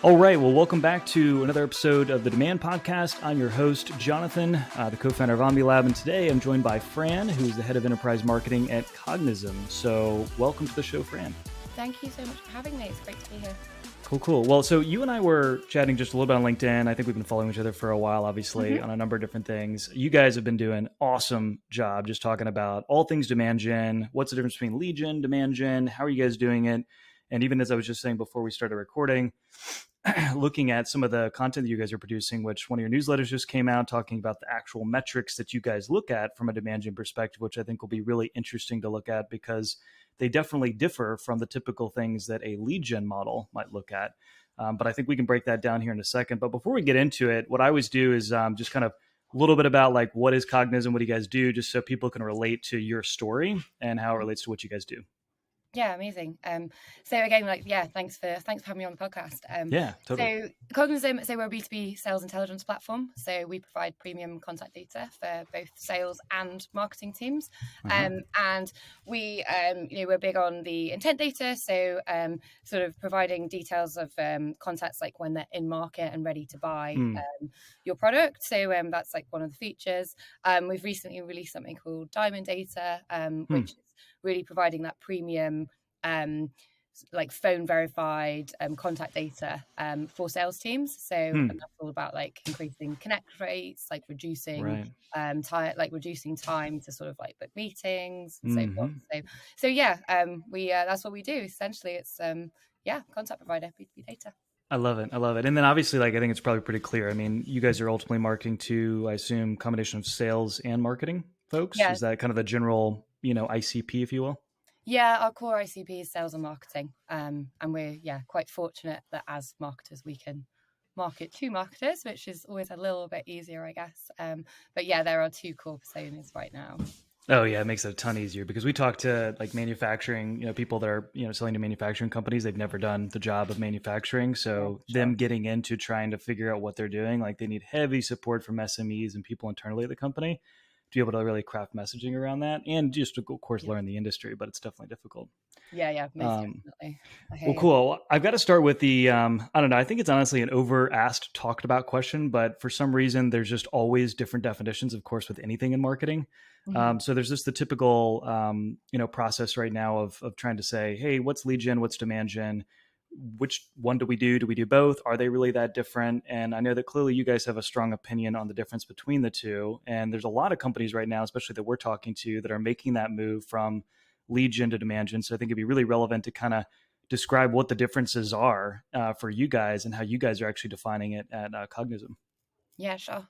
All right, well, welcome back to another episode of the Demand Podcast. I'm your host, Jonathan, the co-founder of Omni Lab, and today I'm joined by Fran, who's the head of enterprise marketing at Cognism. So welcome to the show, Fran. Thank you so much for having me. It's great to be here. Cool. Well, so you and I were chatting just a little bit on LinkedIn. I think we've been following each other for a while, obviously, on a number of different things. You guys have been doing an awesome job just talking about all things demand gen. What's the difference between lead gen, demand gen? How are you guys doing it? And even as I was just saying before we started recording, looking at some of the content that you guys are producing, which one of your newsletters just came out talking about the actual metrics that you guys look at from a demand gen perspective, which I think will be really interesting to look at because they definitely differ from the typical things that a lead gen model might look at. But I think we can break that down here in a second. But before we get into it, what I always do is just kind of a little bit about like, what is Cognism? What do you guys do? Just so people can relate to your story and how it relates to what you guys do. Yeah, amazing. So again, thanks for having me on the podcast. Yeah, totally. So Cognism, we're a B2B sales intelligence platform. So we provide premium contact data for both sales and marketing teams. And we, we're big on the intent data. So sort of providing details of contacts like when they're in market and ready to buy your product. So that's like one of the features. We've recently released something called Diamond Data, which is really providing that premium like phone verified contact data for sales teams. So and that's all about like increasing connect rates, like reducing reducing time to sort of like book meetings and so forth. So yeah, we that's what we do. Essentially it's contact provider, B2B data. I love it. And then obviously, like, I think it's probably pretty clear. I mean, you guys are ultimately marketing to, I assume, combination of sales and marketing folks. Yeah. Is that kind of the general, ICP, if you will? Yeah, our core ICP is sales and marketing. And we're, quite fortunate that as marketers, we can market to marketers, which is always a little bit easier, I guess. But yeah, there are two core personas right now. Oh yeah, it makes it a ton easier because we talk to like manufacturing, people that are, selling to manufacturing companies. They've never done the job of manufacturing. So them getting into trying to figure out what they're doing, like they need heavy support from SMEs and people internally at the company to be able to really craft messaging around that and just of course learn the industry, but it's definitely difficult. Yeah, most definitely. Well, cool. I've got to start with the, I don't know, I think it's honestly an over-asked, talked about question, but for some reason, there's just always different definitions, of course, with anything in marketing. So there's just the typical, process right now of trying to say, hey, what's lead gen? What's demand gen? Which one do we do? Do we do both? Are they really that different? And I know that clearly you guys have a strong opinion on the difference between the two. And there's a lot of companies right now, especially that we're talking to, that are making that move from lead gen to demand gen. So I think it'd be really relevant to kind of describe what the differences are for you guys and how you guys are actually defining it at Cognism. Yeah, sure.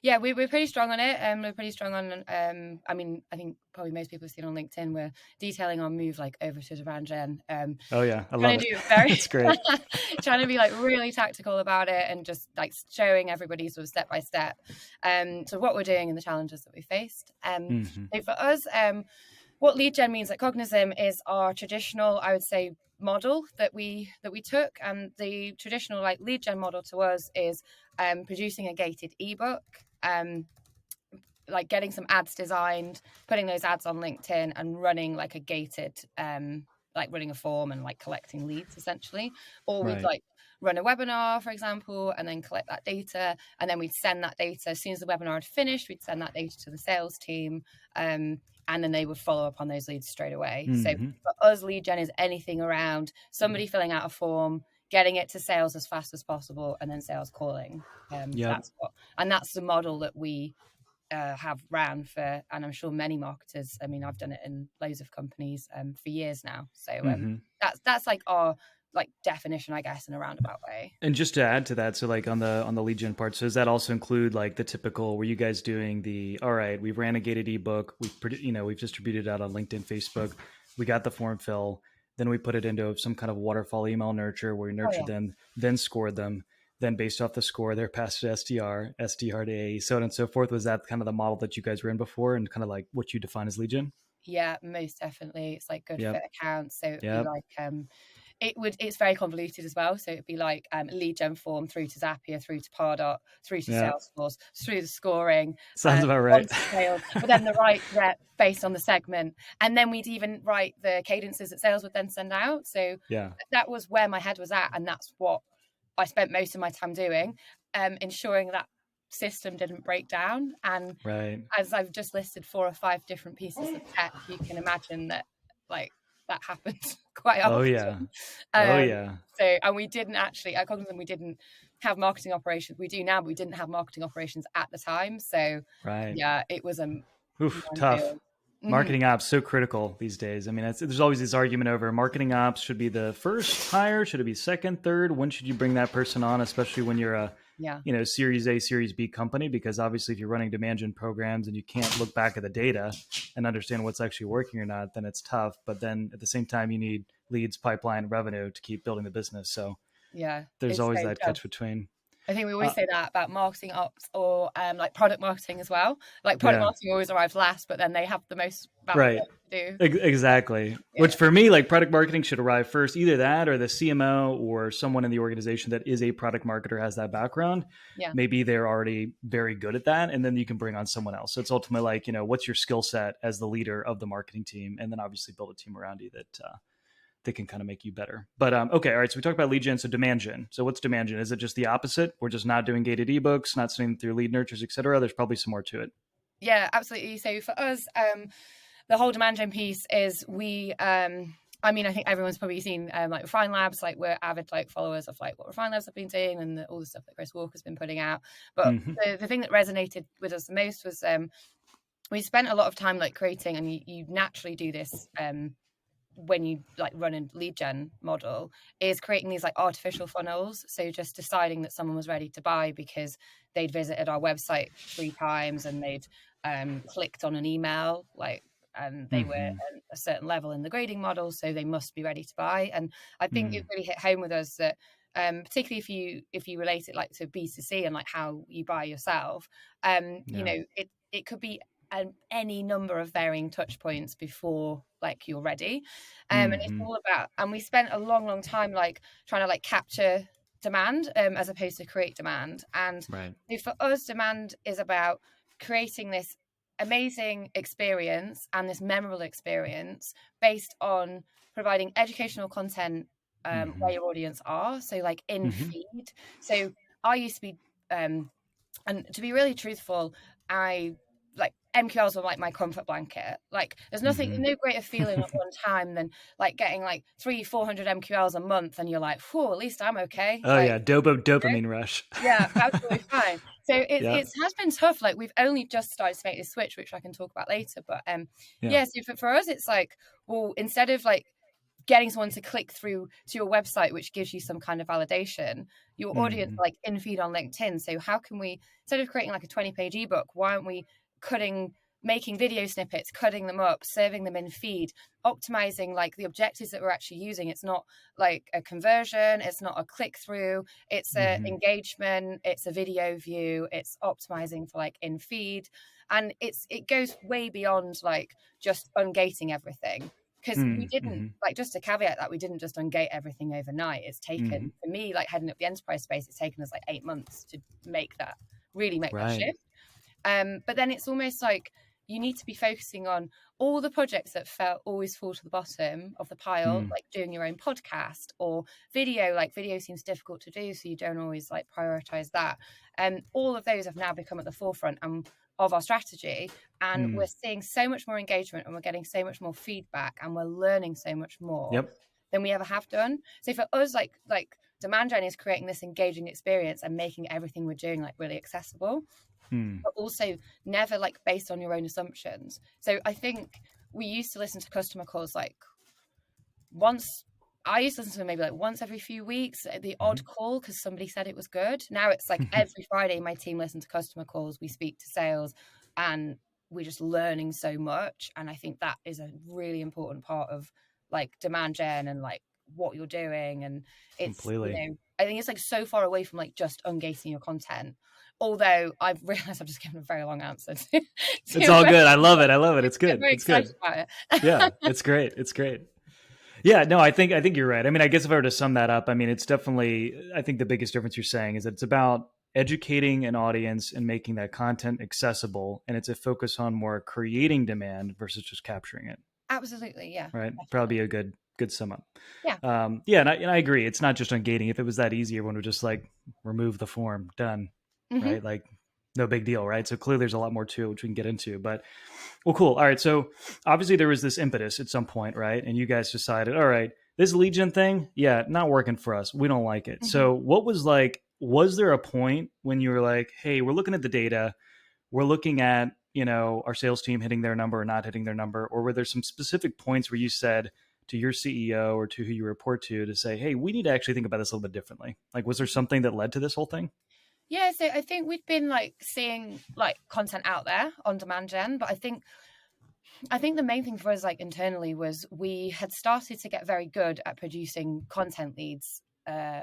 We're pretty strong on it. We're pretty strong on, I think probably most people have seen on LinkedIn, we're detailing our move like over to demand gen. Oh yeah, I love it. It's great. Trying to be like really tactical about it and just like showing everybody sort of step by step. So what we're doing and the challenges that we faced. So for us, what lead gen means at Cognism is our traditional, I would say, model that we took, and the traditional like lead gen model to us is producing a gated ebook, like getting some ads designed, putting those ads on LinkedIn, and running like a gated, like running a form and like collecting leads essentially, or we'd like run a webinar, for example, and then collect that data, and then we'd send that data as soon as the webinar had finished. We'd send that data to the sales team. And then they would follow up on those leads straight away. So for us, lead gen is anything around somebody filling out a form, getting it to sales as fast as possible, and then sales calling. That's the model that we have ran for, and I'm sure many marketers. I mean, I've done it in loads of companies for years now. So that's like our like definition, I guess, in a roundabout way. And just to add to that, so like on the lead gen part, so does that also include like the typical, were you guys doing the, all right, we've ran a gated ebook, we've distributed it out on LinkedIn, Facebook, we got the form fill, then we put it into some kind of waterfall email nurture where we nurtured them, then scored them, then based off the score, they're passed to SDR to AE, so on and so forth. Was that kind of the model that you guys were in before and kind of like what you define as lead gen? Yeah, most definitely. It's like good fit accounts. So it'd be like, it's very convoluted as well. So it'd be like lead gen form through to Zapier, through to Pardot, through to Salesforce, through the scoring. Sounds about right. Sales, but then the right rep based on the segment. And then we'd even write the cadences that sales would then send out. So that was where my head was at. And that's what I spent most of my time doing, ensuring that system didn't break down. And Right. as I've just listed 4 or 5 different pieces of tech, you can imagine that like that happened quite Oh often. yeah. Oh yeah. So, and we didn't actually at Cognizant, we didn't have marketing operations. We do now, but we didn't have marketing operations at the time. So Right. yeah, it was a Oof, tough. minefield. Marketing ops so critical these days. I mean, there's always this argument over marketing ops should be the first hire, should it be second, third? When should you bring that person on, especially when you're a Yeah. Series A, Series B company? Because obviously, if you're running demand gen programs and you can't look back at the data and understand what's actually working or not, then it's tough. But then at the same time, you need leads, pipeline, revenue to keep building the business. So Yeah, there's it's always so that tough. catch between. I think we always say that about marketing ops or like product marketing as well. Like product Yeah. marketing always arrives last, but then they have the most valid Right. work to do. Exactly. Yeah. Which for me, like product marketing should arrive first. Either that or the CMO or someone in the organization that is a product marketer has that background. Yeah. Maybe they're already very good at that. And then you can bring on someone else. So it's ultimately like, what's your skill set as the leader of the marketing team? And then obviously build a team around you that can kind of make you better. But okay, all right. So we talked about lead gen. So demand gen. So what's demand gen? Is it just the opposite? We're just not doing gated ebooks, not sending through lead nurtures, et cetera. There's probably some more to it. Yeah, absolutely. So for us, the whole demand gen piece is we, I mean, I think everyone's probably seen like Refine Labs, like we're avid like followers of like what Refine Labs have been doing and all the stuff that Chris Walker's been putting out. But the thing that resonated with us the most was we spent a lot of time like creating, and you naturally do this when you like run a lead gen model, is creating these like artificial funnels. So just deciding that someone was ready to buy because they'd visited our website 3 times and they'd clicked on an email, like, and they were at a certain level in the grading model, so they must be ready to buy. And I think it really hit home with us that particularly if you relate it like to B2C and like how you buy yourself, you know, it could be any number of varying touch points before like you're ready, and it's all about, and we spent a long time like trying to like capture demand as opposed to create demand. And for us, demand is about creating this amazing experience and this memorable experience based on providing educational content where your audience are, so like in feed. So I used to be and to be really truthful, I like MQLs were like my comfort blanket. Like there's nothing, no greater feeling at one time than like getting like 300-400 MQLs a month, and you're like, whew, at least I'm okay. Oh like, yeah, dopamine rush. Yeah, absolutely fine. So it has been tough. Like we've only just started to make this switch, which I can talk about later. But so for us, it's like, well, instead of like getting someone to click through to your website, which gives you some kind of validation, your audience like in feed on LinkedIn. So how can we, instead of creating like a 20-page ebook, why aren't we making video snippets, cutting them up, serving them in feed, optimizing like the objectives that we're actually using? It's not like a conversion, it's not a click through, it's a engagement, it's a video view, it's optimizing for like in feed. And it goes way beyond like just ungating everything. Because we didn't, like, just to caveat that, we didn't just ungate everything overnight. It's taken, for me, like heading up the enterprise space, it's taken us like 8 months to make that shift. But then it's almost like you need to be focusing on all the projects that always fall to the bottom of the pile, like doing your own podcast or video. Like video seems difficult to do, so you don't always like prioritize that. And all of those have now become at the forefront of our strategy, and we're seeing so much more engagement, and we're getting so much more feedback, and we're learning so much more than we ever have done. So for us, like demand gen is creating this engaging experience and making everything we're doing like really accessible, but also never like based on your own assumptions. So I think we used to listen to customer calls like I used to listen to them maybe like once every few weeks, the odd call because somebody said it was good. Now it's like every Friday my team listen to customer calls, we speak to sales, and we're just learning so much. And I think that is a really important part of like demand gen and like what you're doing. And it's completely, I think it's like so far away from like just ungating your content. Although I've realized I've just given a very long answer. It's all good. I love it. It's good. I'm very excited about it. Yeah, it's great. It's great. Yeah, no, I think you're right. I mean, I guess if I were to sum that up, I mean, it's definitely, I think the biggest difference you're saying is that it's about educating an audience and making that content accessible. And it's a focus on more creating demand versus just capturing it. Absolutely. Yeah. Right. Definitely. Probably a good good sum up. Yeah. Yeah. And I agree. It's not just ungating. If it was that easy, everyone would just like remove the form, done. Right. Like no big deal. Right. So clearly there's a lot more to it, which we can get into, but well, cool. All right. So obviously there was this impetus at some point, right? And you guys decided, all right, this lead gen thing, yeah, not working for us. We don't like it. So what was like, was there a point when you were like, hey, we're looking at the data, we're looking at, our sales team hitting their number or not hitting their number, or were there some specific points where you said to your CEO or to who you report to say, hey, we need to actually think about this a little bit differently? Like, was there something that led to this whole thing? Yeah, so I think we've been like seeing like content out there on demand gen, but I think the main thing for us like internally was we had started to get very good at producing content leads,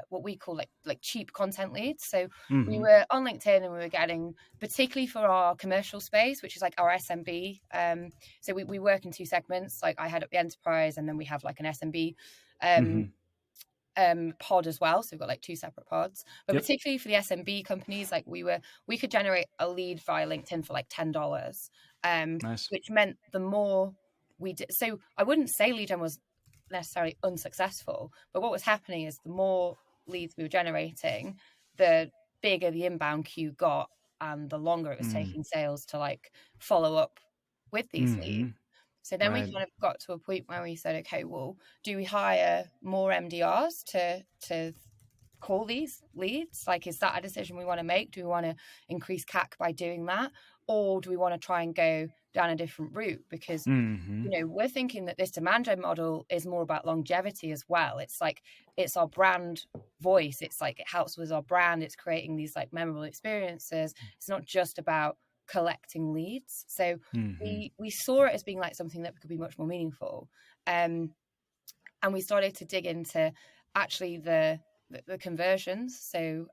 what we call like cheap content leads. So we were on LinkedIn and we were getting, particularly for our commercial space, which is like our SMB. So we work in two segments. Like I head up the enterprise, and then we have like an SMB pod as well. So we've got like two separate pods, but particularly for the SMB companies, like we could generate a lead via LinkedIn for like $10, Nice. which meant the more we did. So I wouldn't say lead gen was necessarily unsuccessful, but what was happening is the more leads we were generating, the bigger the inbound queue got, and the longer it was taking sales to like follow up with these leads. So then we kind of got to a point where we said, okay, well, do we hire more MDRs to call these leads? Like, is that a decision we want to make? Do we want to increase CAC by doing that? Or do we want to try and go down a different route? Because, we're thinking that this demand gen model is more about longevity as well. It's like, it's our brand voice. It's like, it helps with our brand. It's creating these like memorable experiences. It's not just about collecting leads. So we saw it as being like something that could be much more meaningful. And we started to dig into actually the conversions. So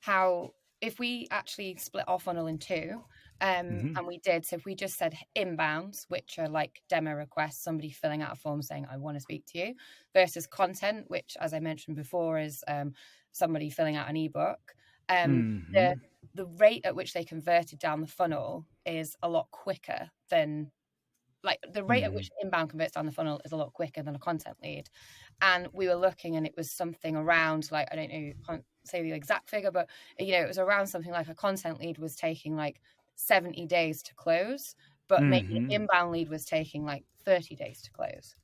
how, if we actually split our funnel in two, and we did, so if we just said inbounds, which are like demo requests, somebody filling out a form saying, I want to speak to you, versus content, which, as I mentioned before, is somebody filling out an ebook, the rate at which they converted down the funnel is a lot quicker than, like, the rate at which inbound converts down the funnel is a lot quicker than a content lead. And we were looking, and it was something around, like, I don't know, can't say the exact figure, but it was around something like a content lead was taking like 70 days to close, but maybe an inbound lead was taking like 30 days to close,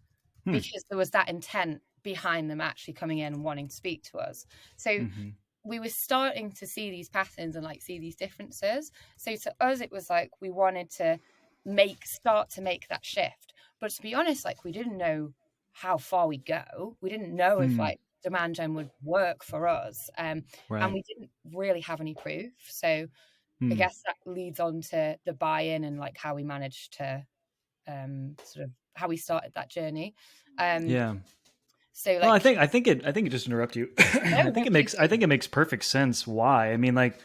because there was that intent behind them actually coming in and wanting to speak to us. So we were starting to see these patterns and like see these differences. So to us, it was like we wanted to start to make that shift. But to be honest, like, we didn't know how far we'd go. We didn't know if like demand gen would work for us. And we didn't really have any proof. So I guess that leads on to the buy-in and like how we managed to sort of how we started that journey. So like, well, I think it just interrupt you. I think it makes perfect sense why. I mean, like,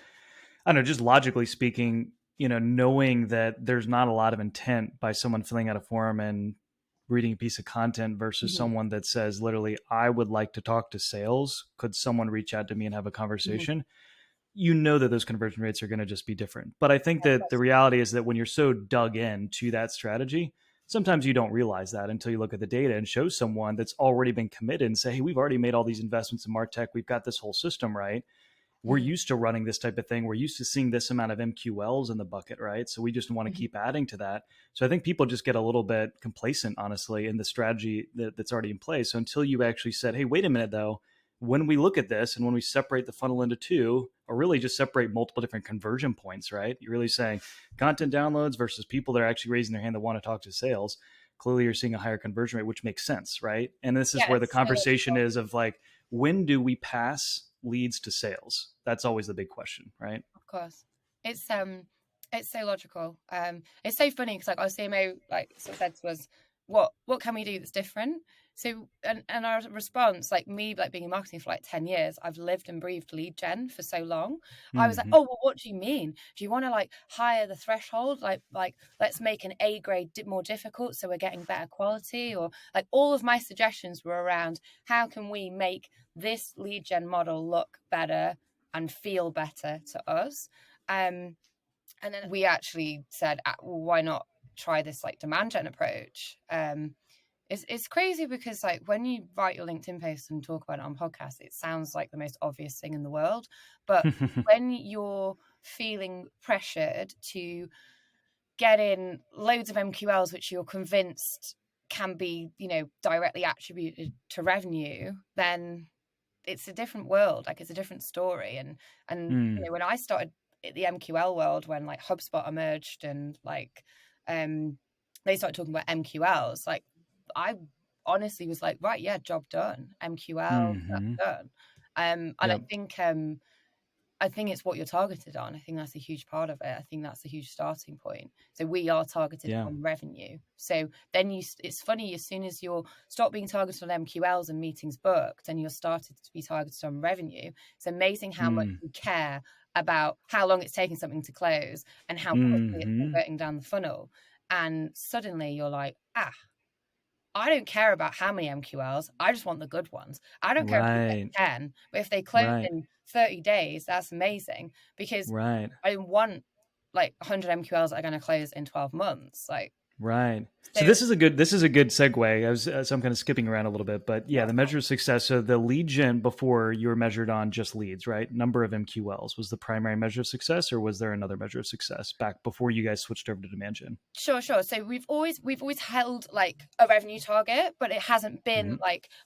I don't know, just logically speaking, knowing that there's not a lot of intent by someone filling out a form and reading a piece of content versus someone that says literally, I would like to talk to sales. Could someone reach out to me and have a conversation? That those conversion rates are going to just be different. But I think that the reality is that when you're so dug in to that strategy, sometimes you don't realize that until you look at the data and show someone that's already been committed and say, hey, we've already made all these investments in MarTech. We've got this whole system, right? We're used to running this type of thing. We're used to seeing this amount of MQLs in the bucket, right? So we just want to keep adding to that. So I think people just get a little bit complacent, honestly, in the strategy that's already in place. So until you actually said, hey, wait a minute, though, when we look at this and when we separate the funnel into two, or really just separate multiple different conversion points, right? You're really saying content downloads versus people that are actually raising their hand that want to talk to sales. Clearly, you're seeing a higher conversion rate, which makes sense, right? And this is where the conversation is of like, when do we pass leads to sales? That's always the big question, right? Of course. It's so logical. It's so funny because like our CMO like sort of said to us, what can we do that's different? So and our response, like me, like being in marketing for like 10 years, I've lived and breathed lead gen for so long. I was like, oh, well, what do you mean? Do you want to like higher the threshold? Like let's make an A grade more difficult so we're getting better quality? Or like all of my suggestions were around how can we make this lead gen model look better and feel better to us? And then we actually said, well, why not try this like demand gen approach? It's crazy because like when you write your LinkedIn post and talk about it on podcasts, it sounds like the most obvious thing in the world. But when you're feeling pressured to get in loads of MQLs, which you're convinced can be, directly attributed to revenue, then it's a different world. Like it's a different story. And when I started the MQL world, when like HubSpot emerged and like they started talking about MQLs, like I honestly was like, right, yeah, job done. MQL, that's done. And I think it's what you're targeted on. I think that's a huge part of it. I think that's a huge starting point. So we are targeted on revenue. So then it's funny, as soon as you're stop being targeted on MQLs and meetings booked and you're started to be targeted on revenue, it's amazing how much you care about how long it's taking something to close and how quickly it's converting down the funnel. And suddenly you're like, I don't care about how many MQLs. I just want the good ones. I don't care if they get 10, but if they close in 30 days, that's amazing, because I want like 100 MQLs that are going to close in 12 months. Like, so this is a good segue. So I'm kind of skipping around a little bit, but the measure of success. So the lead gen before, you were measured on just leads, right? Number of MQLs was the primary measure of success, or was there another measure of success back before you guys switched over to demand gen? Sure. So we've always held like a revenue target, but it hasn't been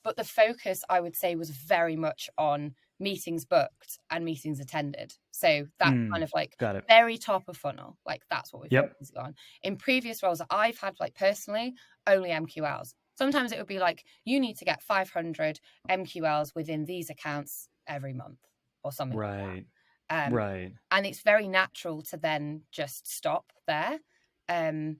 but the focus, I would say, was very much on meetings booked and meetings attended. So that kind of like very top of funnel, like that's what we're focusing on. In previous roles that I've had, like personally, only MQLs. Sometimes it would be like, you need to get 500 MQLs within these accounts every month or something like that. And it's very natural to then just stop there and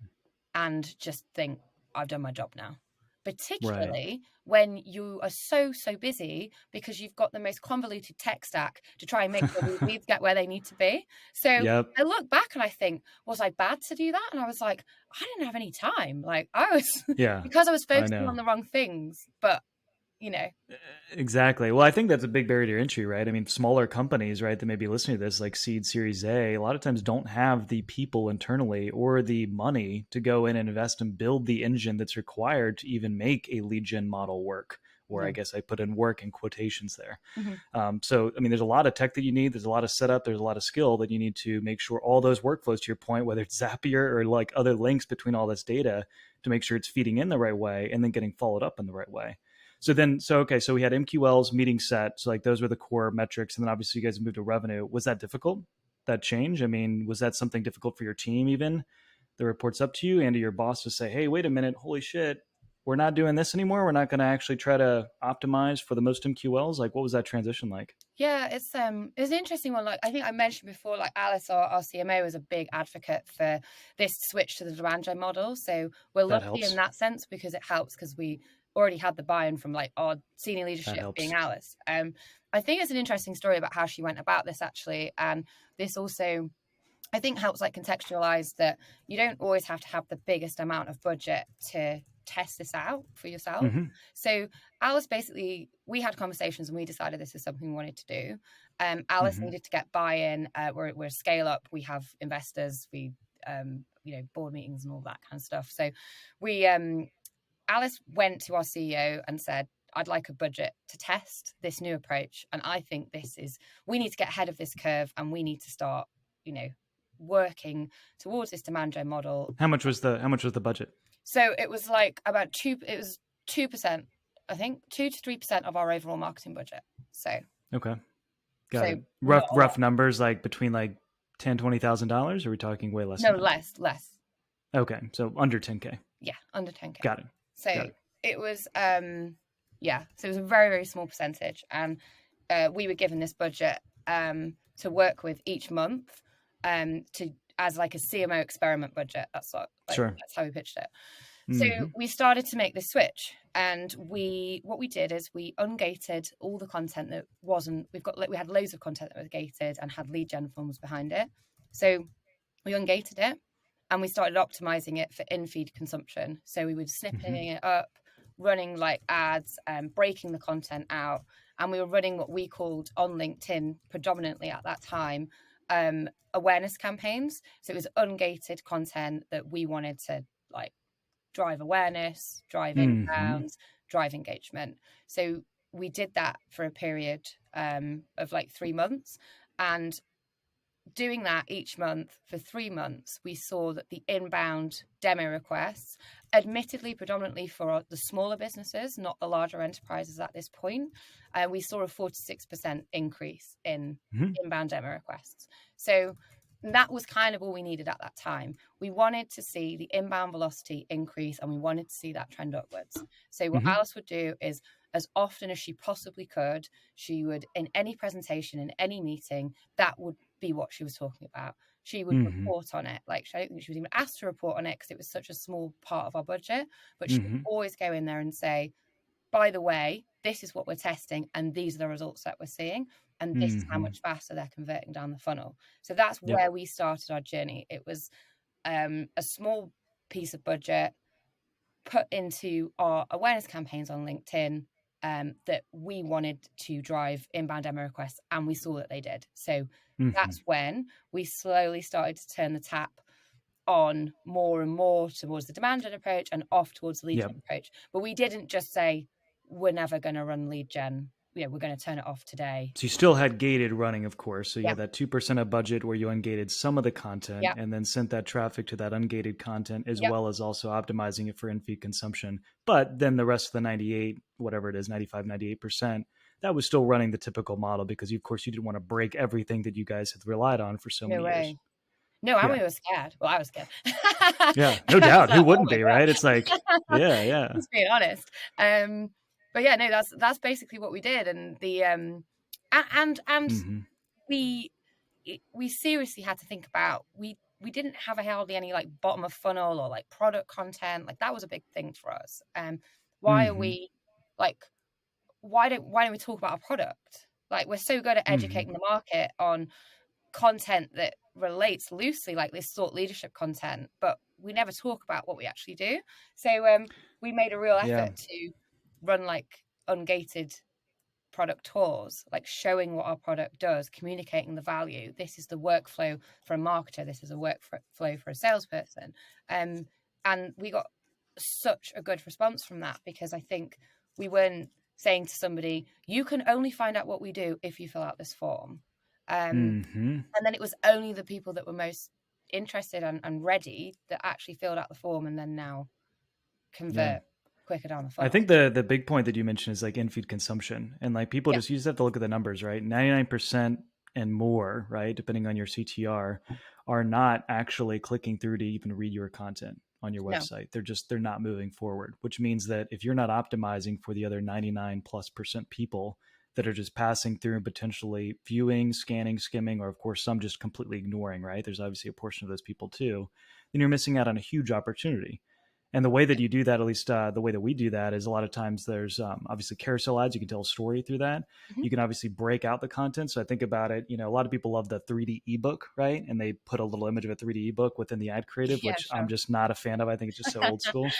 just think, I've done my job now. Particularly when you are so busy because you've got the most convoluted tech stack to try and make sure these leads get where they need to be. So I look back and I think, was I bad to do that? And I was like, I didn't have any time. Like I was because I was focusing on the wrong things. But Exactly. Well, I think that's a big barrier to entry, right? I mean, smaller companies, right, that may be listening to this, like seed, series A lot of times don't have the people internally or the money to go in and invest and build the engine that's required to even make a lead gen model work. Or I guess I put in work in quotations there. So, I mean, there's a lot of tech that you need. There's a lot of setup. There's a lot of skill that you need to make sure all those workflows, to your point, whether it's Zapier or like other links between all this data, to make sure it's feeding in the right way and then getting followed up in the right way. So we had MQLs, meeting set. So like those were the core metrics. And then obviously you guys moved to revenue. Was that difficult, that change? I mean, was that something difficult for your team even that reports up to you and to your boss to say, hey, wait a minute, holy shit, we're not doing this anymore. We're not going to actually try to optimize for the most MQLs. Like, what was that transition like? Yeah, it's an interesting one. Like I think I mentioned before, like Alice, our CMO, was a big advocate for this switch to the demand gen model. So we're lucky in that sense because it helps, because we already had the buy-in from like our senior leadership, being Alice. I think it's an interesting story about how she went about this actually, and this also I think helps like contextualize that you don't always have to have the biggest amount of budget to test this out for yourself. So Alice, basically, we had conversations and we decided this is something we wanted to do. Alice needed to get buy-in. We're a scale up. We have investors, we board meetings and all that kind of stuff. So we Alice went to our CEO and said, I'd like a budget to test this new approach. And I think we need to get ahead of this curve and we need to start, working towards this demand gen model. How much was the budget? So it was like about 2%, I think 2 to 3% of our overall marketing budget. So okay, got it. Rough numbers, like between like $10,000-$20,000. Are we talking way less? No, less. Okay, so under 10K. Yeah, under 10K. Got it. So it was so it was a very, very small percentage, and we were given this budget to work with each month as like a CMO experiment budget. That's that's how we pitched it. So we started to make this switch, and what we did is we ungated all the content that wasn't. We had loads of content that was gated and had lead gen forms behind it. So we ungated it, and we started optimizing it for in-feed consumption. So we were snipping it up, running like ads, breaking the content out, and we were running what we called on LinkedIn predominantly at that time awareness campaigns. So it was ungated content that we wanted to like drive awareness, drive inbound, drive engagement. So we did that for a period of like 3 months, and doing that each month for 3 months, we saw that the inbound demo requests, admittedly predominantly for the smaller businesses, not the larger enterprises at this point, we saw a 4 to 6% increase in inbound demo requests. So that was kind of all we needed at that time. We wanted to see the inbound velocity increase, and we wanted to see that trend upwards. So what Alice would do is, as often as she possibly could, she would, in any presentation, in any meeting, that would be what she was talking about. She would report on it. Like, I don't think she was even asked to report on it because it was such a small part of our budget, but she would always go in there and say, by the way, this is what we're testing, and these are the results that we're seeing, and this is how much faster they're converting down the funnel. So that's where we started our journey. It was a small piece of budget put into our awareness campaigns on LinkedIn that we wanted to drive inbound demo requests, and we saw that they did. So that's when we slowly started to turn the tap on more and more towards the demand gen approach and off towards the lead gen approach. But we didn't just say, we're never going to run lead gen. We're going to turn it off today. So you still had gated running, of course. So you had that 2% of budget where you ungated some of the content and then sent that traffic to that ungated content, as well as also optimizing it for in-feed consumption. But then the rest of the 98, whatever it is, 95, 98%, that was still running the typical model because, of course, you didn't want to break everything that you guys had relied on for so many years. No, we were scared. Well, I was scared. Yeah, no doubt. Who wouldn't be, right? It's like, Just being honest. But yeah, no, that's basically what we did, and the we seriously had to think about we didn't have hardly any like bottom of funnel or like product content. Like that was a big thing for us. Why are we like why don't we talk about our product? Like we're so good at educating the market on content that relates loosely, like this thought leadership content, but we never talk about what we actually do. So we made a real effort to run like ungated product tours, like showing what our product does, communicating the value. This is the workflow for a marketer. This is a workflow for a salesperson. And we got such a good response from that, because I think we weren't saying to somebody, you can only find out what we do if you fill out this form. And then it was only the people that were most interested and ready that actually filled out the form and then now convert quicker down the funnel. I think the big point that you mentioned is like in-feed consumption, and like people just have to look at the numbers, right? 99% and more, right, depending on your CTR, are not actually clicking through to even read your content on your website. They're not moving forward, which means that if you're not optimizing for the other 99+% people that are just passing through and potentially viewing, scanning, skimming, or of course some just completely ignoring, right? There's obviously a portion of those people too. Then you're missing out on a huge opportunity. And the way that you do that, at least the way that we do that, is a lot of times there's obviously carousel ads. You can tell a story through that. You can obviously break out the content. So I think about it, a lot of people love the 3D ebook, right? And they put a little image of a 3D ebook within the ad creative, which I'm just not a fan of. I think it's just so old school.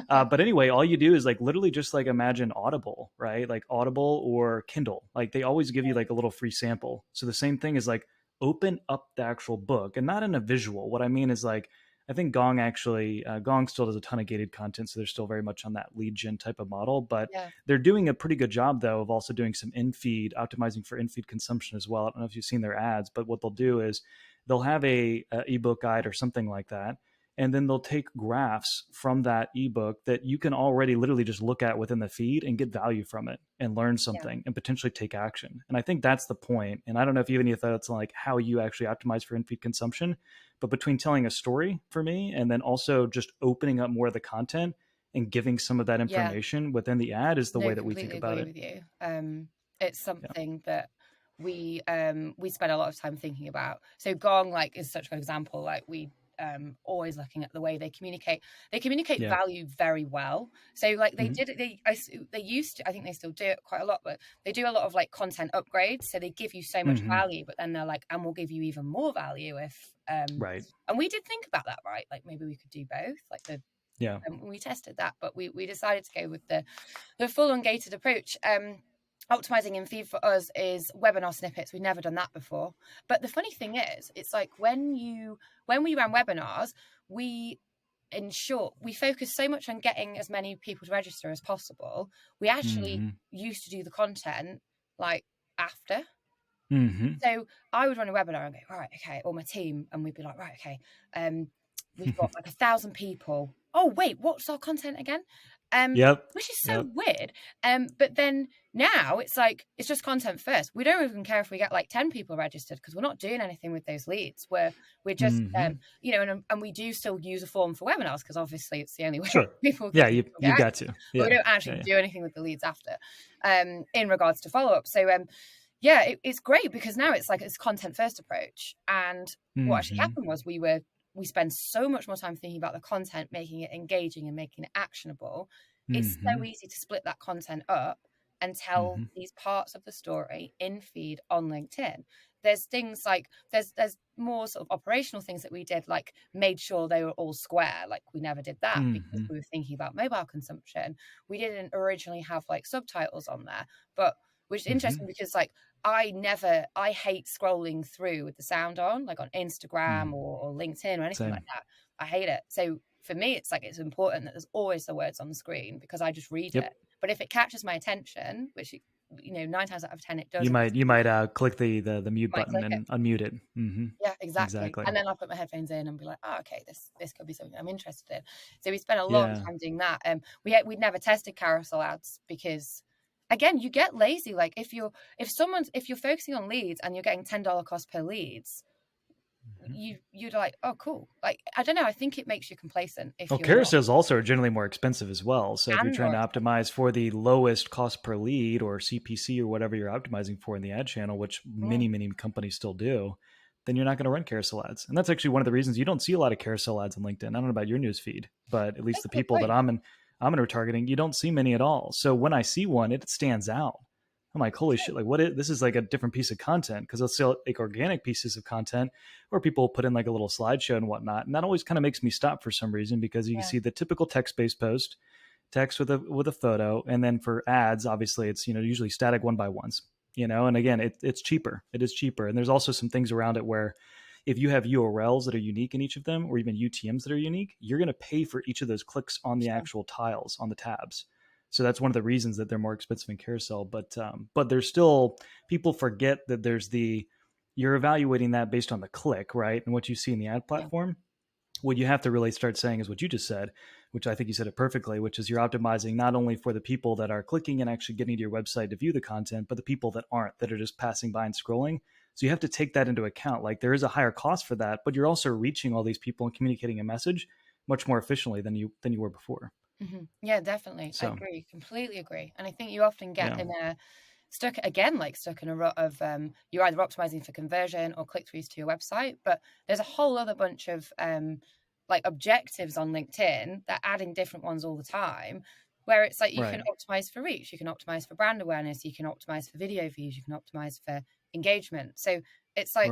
But anyway, all you do is like literally just like imagine Audible, right? Like Audible or Kindle. Like they always give you like a little free sample. So the same thing is like open up the actual book, and not in a visual. What I mean is like, I think Gong still does a ton of gated content, so they're still very much on that lead gen type of model, but they're doing a pretty good job though of also doing some in-feed, optimizing for in-feed consumption as well. I don't know if you've seen their ads, but what they'll do is they'll have a ebook guide or something like that, and then they'll take graphs from that ebook that you can already literally just look at within the feed and get value from it and learn something and potentially take action. And I think that's the point. And I don't know if you have any thoughts on like how you actually optimize for in-feed consumption, but between telling a story for me and then also just opening up more of the content and giving some of that information within the ad is the way that we think about it. With you. It's something that we spend a lot of time thinking about. So Gong like is such an example. Like we always looking at the way they communicate value very well. So like they did it, they used to, I think they still do it quite a lot, but they do a lot of like content upgrades. So they give you so much value, but then they're like, and we'll give you even more value if right. And we did think about that, right? Like maybe we could do both, like we tested that, but we decided to go with the full ungated approach. Optimizing in feed for us is webinar snippets. We've never done that before. But the funny thing is, it's like when we ran webinars, we in short, we focus so much on getting as many people to register as possible. We actually used to do the content like after. So I would run a webinar and go, right, okay, or my team, and we'd be like, right, okay, we've got like 1,000 people. Oh, wait, what's our content again? Which is so weird. But then now it's like, it's just content first. We don't even care if we get like 10 people registered, because we're not doing anything with those leads. We're just, you know, and we do still use a form for webinars, because obviously it's the only way people get you got to. But we don't actually do anything with the leads after, in regards to follow-up. So, it's great, because now it's like it's content first approach. And what actually happened was we spend so much more time thinking about the content, making it engaging and making it actionable. It's so easy to split that content up and tell these parts of the story in feed on LinkedIn. There's things like there's more sort of operational things that we did, like made sure they were all square. Like we never did that because we were thinking about mobile consumption. We didn't originally have like subtitles on there, but which is interesting because like I hate scrolling through with the sound on, like on Instagram or LinkedIn or anything like that. I hate it. So for me, it's like, it's important that there's always the words on the screen, because I just read it. But if it catches my attention, which, you know, 9 times out of 10 it does, you might click the mute button and unmute it. Yeah, exactly. And then I'll put my headphones in and be like, oh, okay, this could be something I'm interested in. So we spent a lot of time doing that. We'd never tested carousel ads because, again, you get lazy. Like if you're focusing on leads and you're getting $10 cost per leads, you're like, oh, cool. Like, I don't know. I think it makes you complacent. Carousels also are generally more expensive as well. So if you're trying to optimize for the lowest cost per lead, or CPC, or whatever you're optimizing for in the ad channel, which many companies still do, then you're not going to run carousel ads. And that's actually one of the reasons you don't see a lot of carousel ads on LinkedIn. I don't know about your news feed, but at least the people that I'm retargeting, you don't see many at all. So when I see one, it stands out. I'm like, holy shit, like this is like a different piece of content, because they'll sell like organic pieces of content where people put in like a little slideshow and whatnot. And that always kind of makes me stop for some reason, because you can see the typical text-based post, text with a photo. And then for ads, obviously it's, you know, usually static 1x1s, you know, and again, it's cheaper. It is cheaper. And there's also some things around it where if you have URLs that are unique in each of them, or even UTMs that are unique, you're going to pay for each of those clicks on the actual tiles, on the tabs. So that's one of the reasons that they're more expensive in carousel. But there's still, people forget that you're evaluating that based on the click, right? And what you see in the ad platform. What you have to really start saying is what you just said, which I think you said it perfectly, which is you're optimizing not only for the people that are clicking and actually getting to your website to view the content, but the people that aren't, that are just passing by and scrolling. So you have to take that into account. Like, there is a higher cost for that, but you're also reaching all these people and communicating a message much more efficiently than you were before. Yeah, definitely. So, I agree, completely agree. And I think you often get stuck in a rut of you're either optimizing for conversion or click-throughs to your website, but there's a whole other bunch of like objectives on LinkedIn that are adding different ones all the time, where it's like you can optimize for reach, you can optimize for brand awareness, you can optimize for video views, you can optimize for engagement. So it's like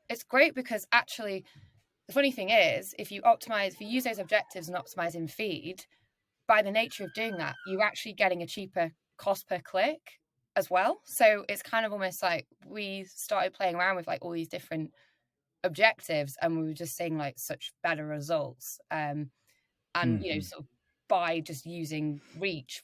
it's great, because actually the funny thing is, if you use those objectives and optimize in feed, by the nature of doing that, you're actually getting a cheaper cost per click as well. So it's kind of almost like we started playing around with like all these different objectives, and we were just seeing like such better results. And you know, sort of by just using reach,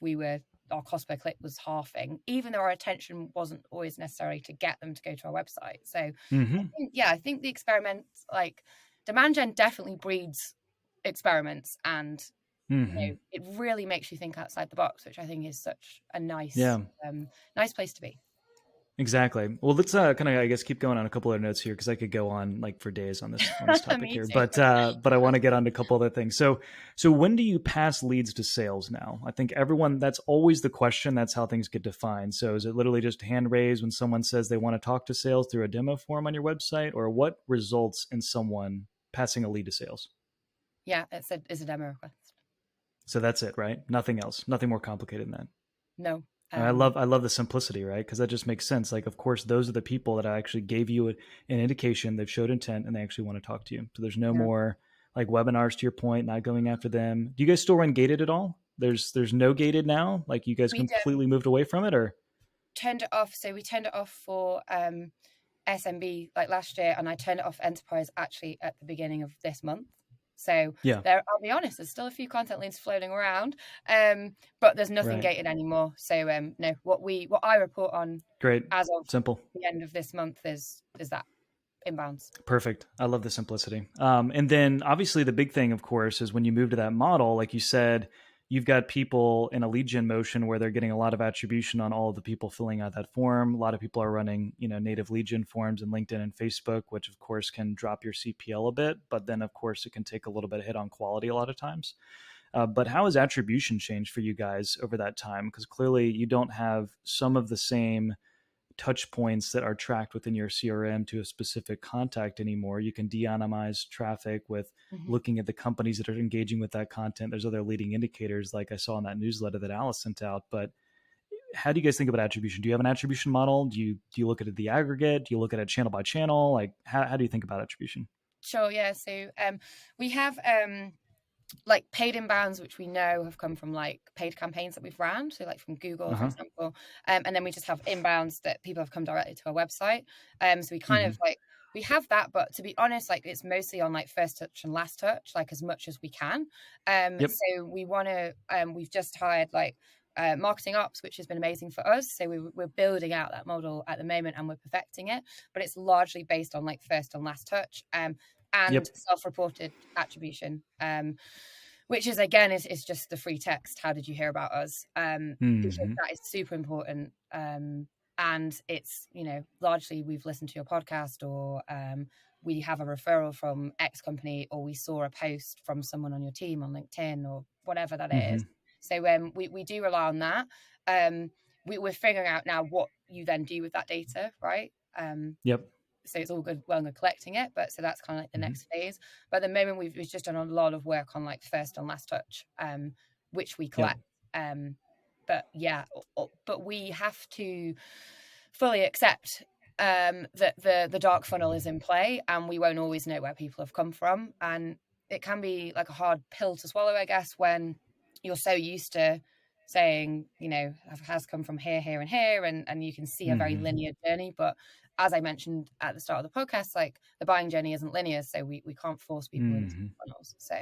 our cost per click was halving, even though our attention wasn't always necessary to get them to go to our website. So I think the experiments, like demand gen, definitely breeds experiments, and you know, it really makes you think outside the box, which I think is such a nice place to be. Exactly. Well, let's kind of, I guess, keep going on a couple of notes here, because I could go on like for days on this topic here. But I want to get on to a couple other things. So when do you pass leads to sales now? I think that's always the question. That's how things get defined. So is it literally just hand raised when someone says they want to talk to sales through a demo form on your website, or what results in someone passing a lead to sales? Yeah, it's a demo request. So that's it, right? Nothing else. Nothing more complicated than that. No. I love the simplicity, right? Because that just makes sense. Like, of course, those are the people that actually gave you an indication, they've showed intent, and they actually want to talk to you. So there's no more like webinars, to your point, not going after them. Do you guys still run gated at all? There's no gated now? Like, you guys completely moved away from it, or? Turned it off. So we turned it off for SMB like last year, and I turned it off enterprise actually at the beginning of this month. So Yeah. I'll be honest, there's still a few content leads floating around, but there's nothing gated anymore. So no, what I report on Great. as of Simple. the end of this month is that inbounds. Perfect. I love the simplicity. And then obviously the big thing, of course, is when you move to that model, like you said, you've got people in a lead gen motion where they're getting a lot of attribution on all of the people filling out that form. A lot of people are running, native lead gen forms in LinkedIn and Facebook, which of course can drop your CPL a bit, but then of course it can take a little bit of hit on quality a lot of times. But how has attribution changed for you guys over that time? Because clearly you don't have some of the same touch points that are tracked within your CRM to a specific contact anymore. You can de-anonymize traffic with looking at the companies that are engaging with that content. There's other leading indicators like I saw in that newsletter that Alice sent out. But how do you guys think about attribution? Do you have an attribution model? Do you look at it the aggregate? Do you look at it channel by channel? Like how do you think about attribution? Sure, yeah. So we have like paid inbounds, which we know have come from like paid campaigns that we've ran. So like from Google, for example. And then we just have inbounds that people have come directly to our website. So we kind of like, we have that, but to be honest, like it's mostly on like first touch and last touch, like as much as we can. So we want to, we've just hired like marketing ops, which has been amazing for us. So we're building out that model at the moment and we're perfecting it, but it's largely based on like first and last touch. And self-reported attribution, which is again is just the free text. How did you hear about us? Because that is super important. And it's largely we've listened to your podcast, or we have a referral from X company, or we saw a post from someone on your team on LinkedIn, or whatever that is. So we do rely on that. We're figuring out now what you then do with that data, right? So it's all good, well, and good collecting it, but so that's kind of like the next phase. But at the moment, we've just done a lot of work on like first and last touch, which we collect. But we have to fully accept that the dark funnel is in play, and we won't always know where people have come from, and it can be like a hard pill to swallow, I guess, when you're so used to saying, has come from here, here, and here, and you can see a very linear journey. But as I mentioned at the start of the podcast, like the buying journey isn't linear, so we can't force people into funnels. So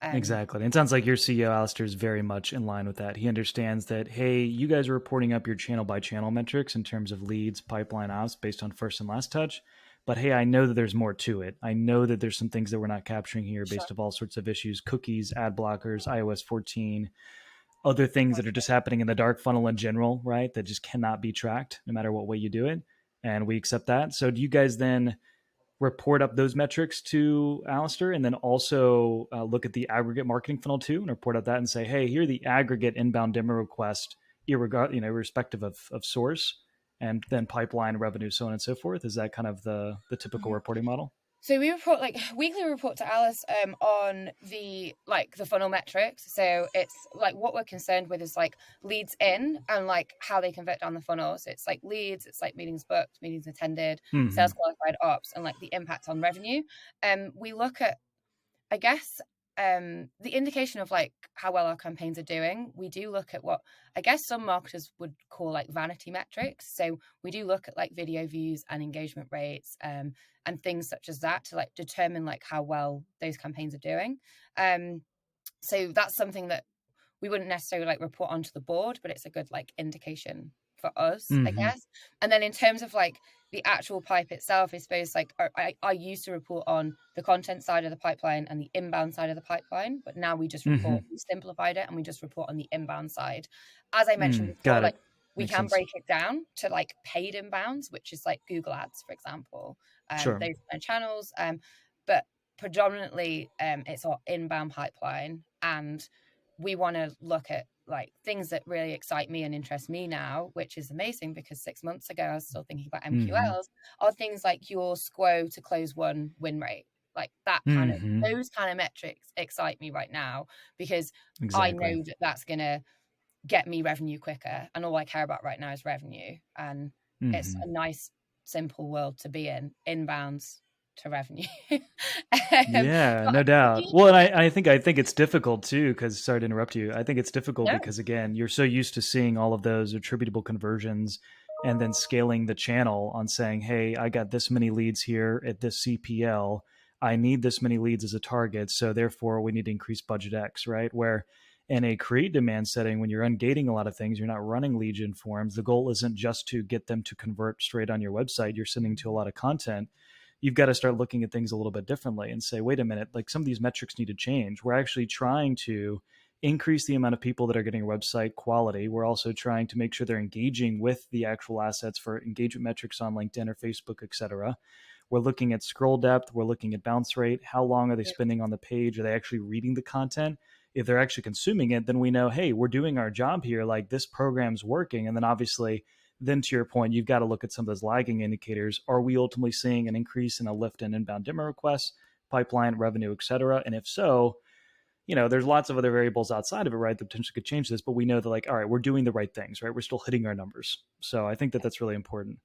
exactly. And it sounds like your CEO, Alistair, is very much in line with that. He understands that, hey, you guys are reporting up your channel by channel metrics in terms of leads, pipeline outs based on first and last touch. But hey, I know that there's more to it. I know that there's some things that we're not capturing here based on all sorts of issues, cookies, ad blockers, iOS 14, other things that are just happening in the dark funnel in general, right? That just cannot be tracked no matter what way you do it. And we accept that. So do you guys then report up those metrics to Alistair and then also look at the aggregate marketing funnel too and report out that and say, hey, here are the aggregate inbound demo request, irrespective of source, and then pipeline revenue, so on and so forth? Is that kind of the typical reporting model? So we report like weekly report to Alice on the funnel metrics. So it's like what we're concerned with is like leads in and like how they convert down the funnel. So it's like leads, it's like meetings booked, meetings attended, sales qualified ops, and like the impact on revenue. We look at, I guess, the indication of like how well our campaigns are doing. We do look at what I guess some marketers would call like vanity metrics. So we do look at like video views and engagement rates and things such as that to like determine like how well those campaigns are doing. So that's something that we wouldn't necessarily like report onto the board, but it's a good like indication for us, I guess. And then in terms of like the actual pipe itself, I suppose like I used to report on the content side of the pipeline and the inbound side of the pipeline, but now we just report, we simplified it and we just report on the inbound side. As I mentioned before, like we can break it down to like paid inbounds, which is like Google Ads, for example, those kind of channels. But predominantly it's our inbound pipeline, and we want to look at like things that really excite me and interest me now, which is amazing because 6 months ago I was still thinking about MQLs, are things like your SQO to close one win rate. Like that kind of, those kind of metrics excite me right now because I know that that's going to get me revenue quicker. And all I care about right now is revenue. And it's a nice, simple world to be in, inbounds to revenue. Yeah, no doubt. Well, and I think it's difficult too, because sorry to interrupt you. I think it's difficult because again, you're so used to seeing all of those attributable conversions and then scaling the channel on saying, hey, I got this many leads here at this CPL. I need this many leads as a target, so therefore we need to increase budget X, right? Where in a create demand setting, when you're ungating a lot of things, you're not running lead gen forms. The goal isn't just to get them to convert straight on your website. You're sending to a lot of content. You've got to start looking at things a little bit differently and say, wait a minute, like some of these metrics need to change. We're actually trying to increase the amount of people that are getting website quality. We're also trying to make sure they're engaging with the actual assets for engagement metrics on LinkedIn or Facebook, et cetera. We're looking at scroll depth. We're looking at bounce rate. How long are they spending on the page? Are they actually reading the content? If they're actually consuming it, then we know, hey, we're doing our job here. Like this program's working. And then obviously, then to your point, you've got to look at some of those lagging indicators. Are we ultimately seeing an increase in a lift in inbound demo requests, pipeline, revenue, et cetera? And if so, there's lots of other variables outside of it, right, that potentially could change this. But we know that, like, all right, we're doing the right things, right? We're still hitting our numbers. So I think that that's really important.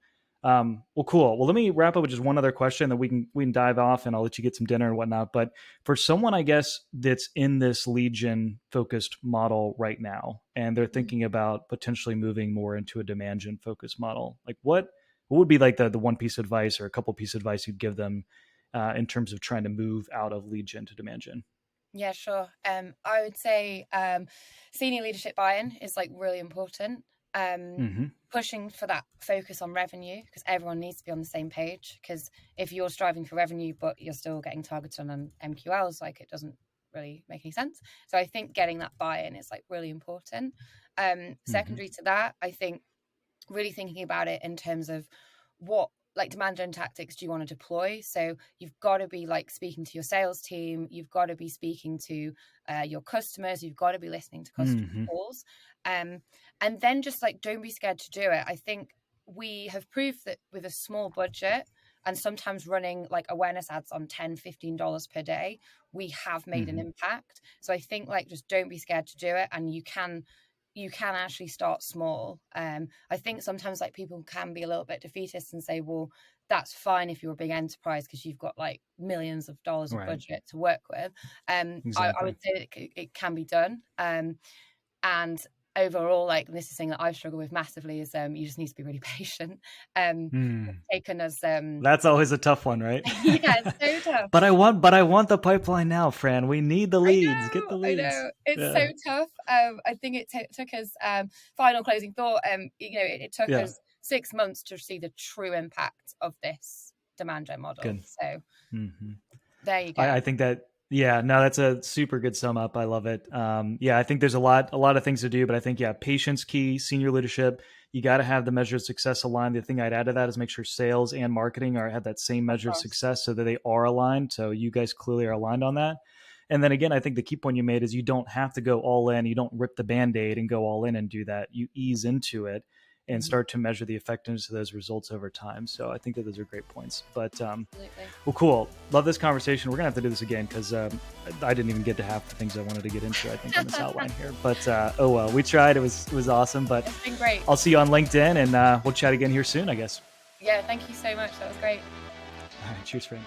Well, cool. Well, let me wrap up with just one other question that we can dive off, and I'll let you get some dinner and whatnot. But for someone, I guess, that's in this lead gen focused model right now, and they're thinking about potentially moving more into a demand gen focused model, like what would be like the one piece of advice or a couple piece of advice you'd give them in terms of trying to move out of lead gen to demand gen? Yeah, sure. I would say senior leadership buy-in is like really important. Pushing for that focus on revenue, because everyone needs to be on the same page. Because if you're striving for revenue but you're still getting targeted on MQLs, like it doesn't really make any sense. So I think getting that buy-in is like really important. Secondary to that, I think really thinking about it in terms of what like demand gen tactics do you want to deploy. So you've got to be like speaking to your sales team, you've got to be speaking to your customers, you've got to be listening to customer calls, and then just like don't be scared to do it. I think we have proved that with a small budget and sometimes running like awareness ads on $10-15 per day, we have made an impact. So I think like just don't be scared to do it, and you can actually start small. I think sometimes like people can be a little bit defeatist and say, well, that's fine if you're a big enterprise because you've got like millions of dollars of budget to work with. I would say it can be done. And overall, like this is something that I've struggled with massively is you just need to be really patient. Taken as that's always a tough one, right? Yeah, it's so tough. But I want the pipeline now, Fran. We need the leads. Get the leads. I know it's so tough. I think it took us final closing thought. It took us 6 months to see the true impact of this demand gen model. Good. So there you go. I think that. Yeah, no, that's a super good sum up. I love it. I think there's a lot of things to do, but I think, patience key, senior leadership. You got to have the measure of success aligned. The thing I'd add to that is make sure sales and marketing have that same measure of success so that they are aligned. So you guys clearly are aligned on that. And then again, I think the key point you made is you don't have to go all in. You don't rip the Band-Aid and go all in and do that. You ease into it and start to measure the effectiveness of those results over time. So I think that those are great points. But well, cool. Love this conversation. We're gonna have to do this again because I didn't even get to half the things I wanted to get into, I think, on this outline here. But oh well, we tried. It was awesome. But it's been great. I'll see you on LinkedIn, and we'll chat again here soon, I guess. Yeah, thank you so much. That was great. All right, cheers, friend.